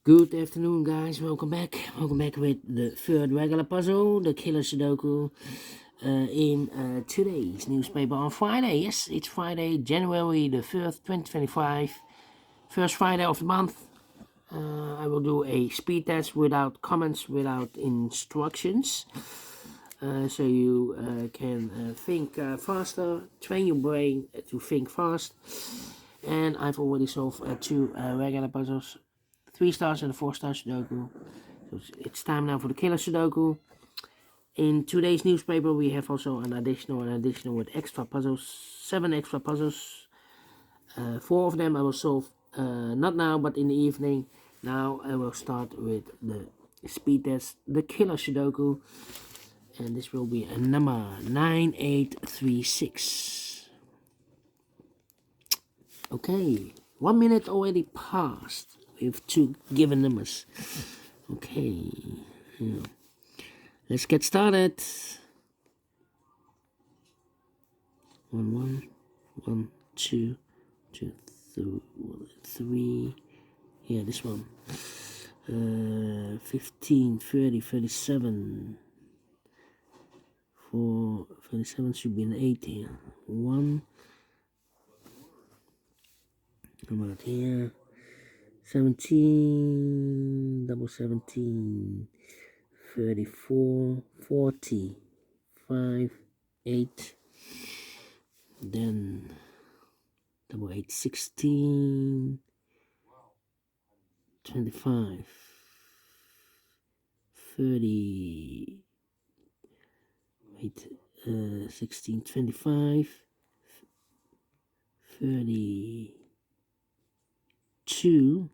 Good afternoon, guys. Welcome back. Welcome back with the third regular puzzle, the Killer Sudoku, in today's newspaper on Friday. Yes, it's Friday, January the 3rd, 2025. First Friday of the month. I will do a speed test without comments, without instructions. So you can think faster, train your brain to think fast. And I've already solved two regular puzzles. 3 stars and a 4-star Sudoku. So it's time now for the Killer Sudoku. In today's newspaper, we have also an additional with extra puzzles. 7 extra puzzles. 4 of them I will solve not now, but in the evening. Now I will start with the speed test, the Killer Sudoku. And this will be a number 9836. Okay, 1 minute already passed. We have 2 given numbers. Okay, yeah. Let's get started. 1, 1, 2, 2, 3. Yeah, this one. 15, 30, 37. 4, 37 should be an 8 here. 1. How about here? 17, double 17, 34, 40, 5, 8, then double 8, 16, 25, 30, 16, 25, 32,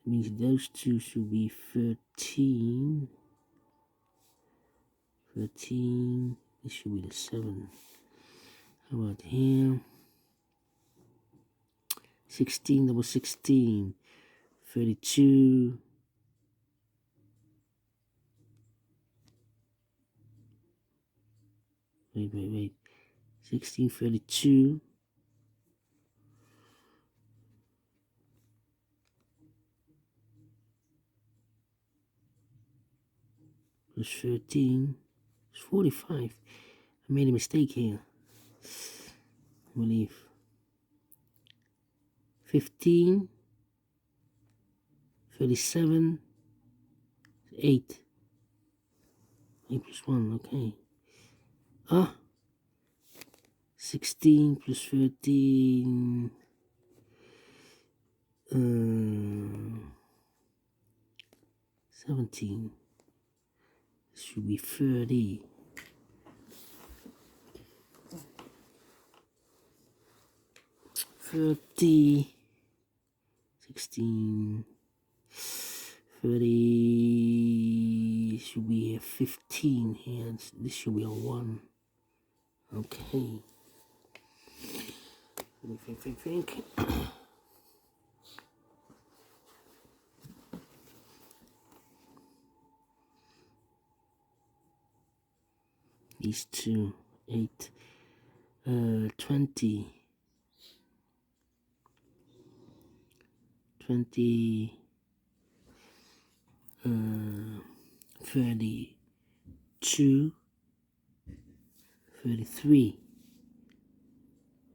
means those two should be 13. 13, this should be the 7. How about here? 16, double 16, 32. Wait. 16, 32. Plus 13 is 45. I made a mistake here. I believe. 15, 37, 8. 8 plus 1, okay. 16 plus 13. 17. This should be 30. 30, 16, 30, should be a 15 here. This should be a 1. Okay. Let me think. These two, 8, 20, 32, 33.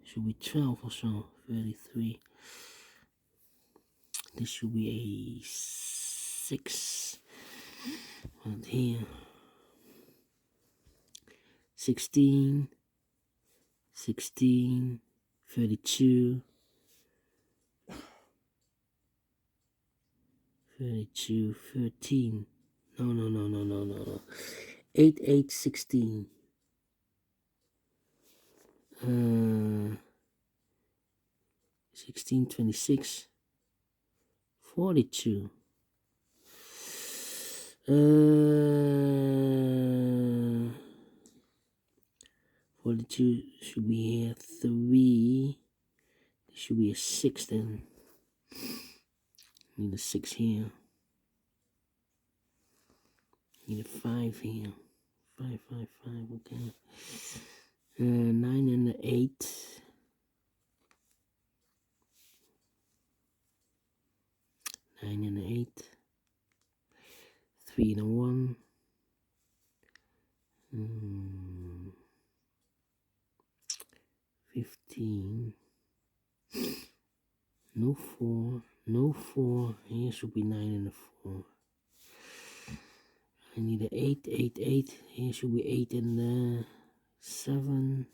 Should be 12 or so. 33. This should be a 6. And here. 16, 32, 13. No. 8, 16. 16, 26, 42. 42 should be here. 3. This should be a 6 then. Need a 6 here. Need a 5 here. 5, okay. 9 and the 8. 9 9 and an 8, 3 and a 1, 15, no 4, no 4, here should be 9 and a 4. I need an 8, 8, 8, here should be 8 and a 7,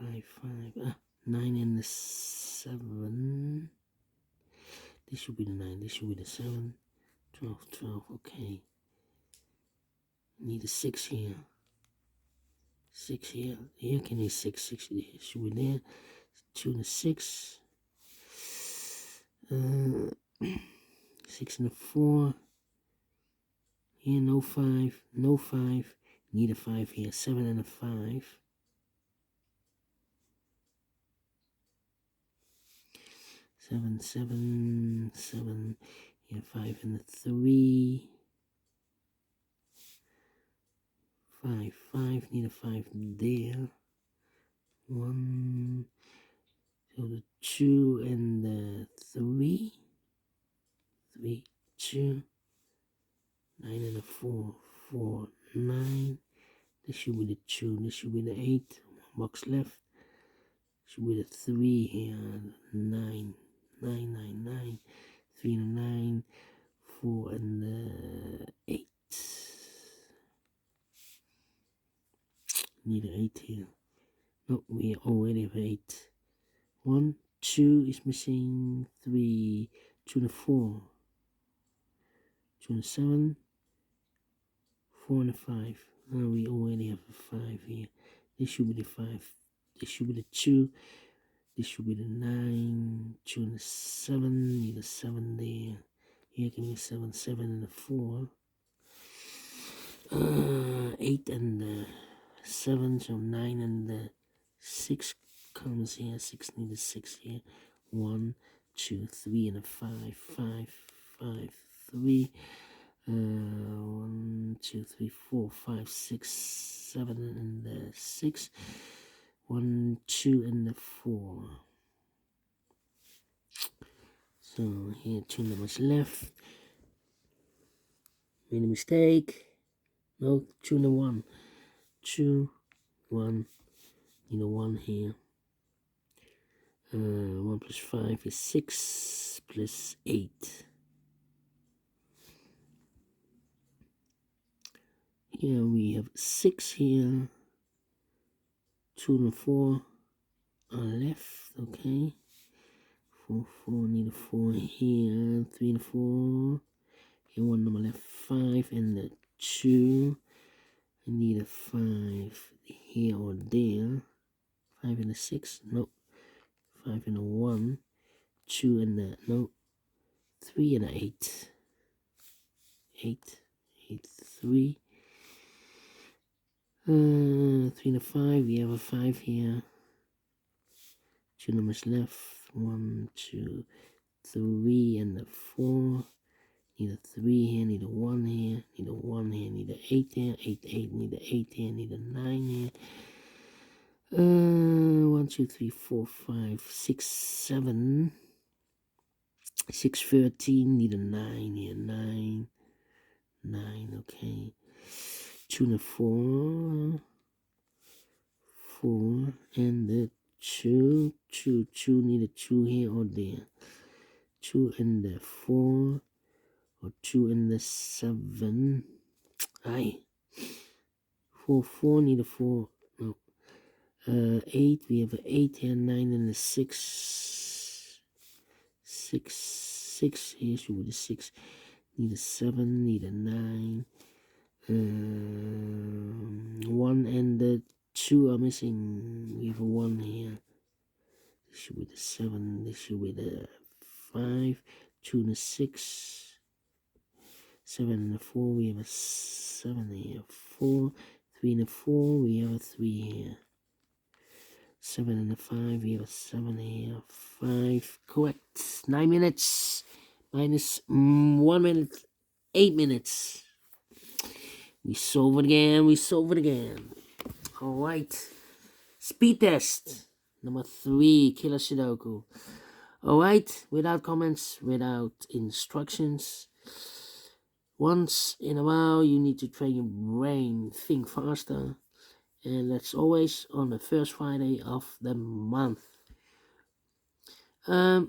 5, 5, 9 and a 7, this should be the 9, this should be the 7, 12, 12, okay. Need a 6 here. 6 here. Here can be 6. 6 here. Should be there. 2 and a 6. 6 and a 4. Here no 5. No 5. Need a 5 here. 7 and a 5. 7, 7, 7. Here 5 and a 3. 5, 5, need a 5 there. 1, so the 2 and the 3. 3, 2. 9 and a 4, 4, 9. This should be the 2, this should be the 8. 1 box left. Should be the 3 here. 9, 9, 9, 9. 3 and a 9. 4 and the 8. Need an 8 here. No, we already have 8. 1, 2 is missing. 3, 2 and a 4. 2 and a 7. 4 and a 5. We already have a 5 here. This should be the 5. This should be the 2. This should be the 9. 2 and a 7. Need a 7 there. Here can be 7, 7 and a 4. 8 and the 7. So 9 and the 6 comes here. 6 need a 6 here. 1, 2, 3 and a 5. 5, 5, 3. 1, 2, 3, 4, 5, 6, 7 and the 6. 1, 2 and the 4. So here 2 numbers left. Made a mistake. No, 2 and a 1. 2, 1. Need a 1 here. 1 plus 5 is 6 plus 8. Here we have 6 here. 2 and 4 are left, okay. 4, 4, need a 4 here. 3 and 4. Here 1 number left. 5 and the 2. I need a 5 here or there. 5 and a 6. No. 5 and a 1. 2 and a no. 3 and a 8. 8. 8, 3. 3 and a 5. We have a 5 here. 2 numbers left. 1, 2, 3 and a 4. Need a 3 here, need a 1 here, need a 1 here, need a 8 here, 8, 8, need a 8 here, need a 9 here. 1, 2, 3, 4, 5, 6, 7. 6, 13, need a 9 here, 9. 9, okay. 2 and a 4. 4 and the 2. 2, 2, need a 2 here or there. 2 and the 4. Or 2 and the 7. Aye. 4, 4, need a 4. No. 8, we have an 8 here, 9 and a 6. 6, 6, here should be the 6. Need a 7, need a 9. 1 and the 2 are missing. We have a 1 here. This should be the 7. This should be the 5. 2 and a 6. 7 and a 4, we have a 7 here. 4, 3 and a 4, we have a 3 here. 7 and a 5, we have a 7 here. 5, correct. 9 minutes. Minus 1 minute. 8 minutes. We solve it again. We solve it again. All right. Speed test. Number 3, Killer Sudoku. Alright, without comments, without instructions. Once in a while, you need to train your brain, think faster. And that's always on the first Friday of the month. In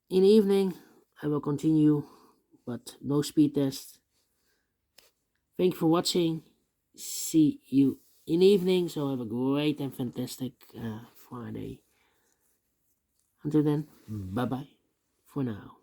the evening, I will continue, but no speed test. Thank you for watching. See you in the evening. So have a great and fantastic Friday. Until then, bye bye for now.